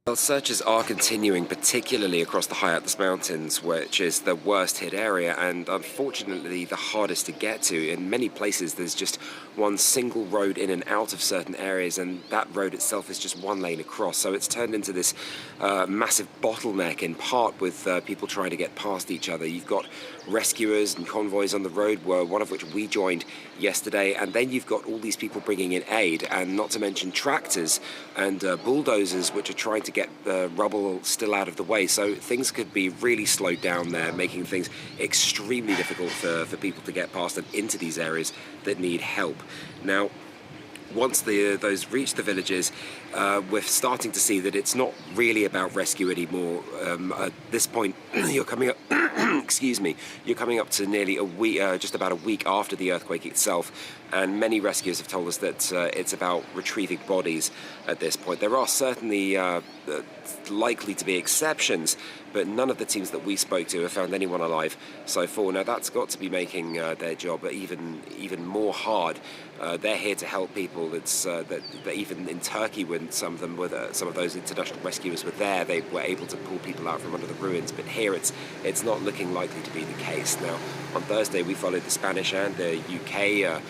Well, searches are continuing, particularly across the High Atlas Mountains, which is the worst hit area and unfortunately the hardest to get to. In many places, there's just one single road in and out of certain areas, and that road itself is just one lane across. So it's turned into this massive bottleneck, in part with people trying to get past each other. You've got rescuers and convoys on the road, one of which we joined yesterday, and then you've got all these people bringing in aid, and not to mention tractors and bulldozers which are trying to get the rubble still out of the way. So things could be really slowed down there, making things extremely difficult for people to get past and into these areas that need help. Now, once those reach the villages, we're starting to see that it's not really about rescue anymore. At this point, you're coming up, excuse me, you're coming up to nearly a week, just about a week after the earthquake itself, and many rescuers have told us that it's about retrieving bodies at this point. There are certainly likely to be exceptions, but none of the teams that we spoke to have found anyone alive so far. Now that's got to be making their job even more hard. They're here to help people. It's that even in Turkey, when some of those international rescuers were there, they were able to pull people out from under the ruins. But here, it's not looking likely to be the case. Now, on Thursday, we followed the Spanish and the UK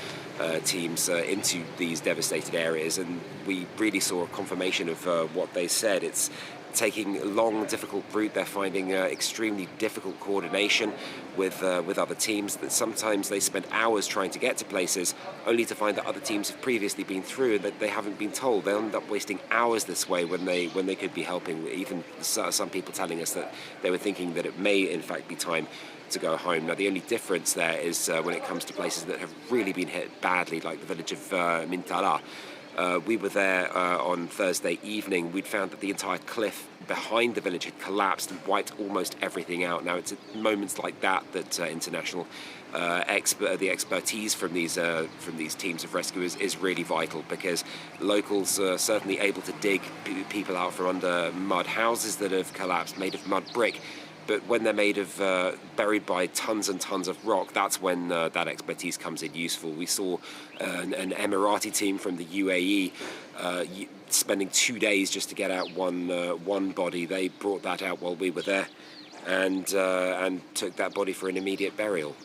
teams into these devastated areas, and we really saw a confirmation of what they said. It's taking a long, difficult route. They're finding extremely difficult coordination with other teams, that sometimes they spend hours trying to get to places only to find that other teams have previously been through and that they haven't been told. They'll end up wasting hours this way when they could be helping. Even some people telling us that they were thinking that it may in fact be time to go home. Now, the only difference there is when it comes to places that have really been hit badly, like the village of Mintala. We were there on Thursday evening. We'd found that the entire cliff behind the village had collapsed and wiped almost everything out. Now, it's at moments like that that international the expertise from these teams of rescuers is really vital, because locals are certainly able to dig people out from under mud houses that have collapsed, made of mud brick. But when they're made of, buried by tons and tons of rock, that's when that expertise comes in useful. We saw an Emirati team from the UAE spending 2 days just to get out one body. They brought that out while we were there and took that body for an immediate burial.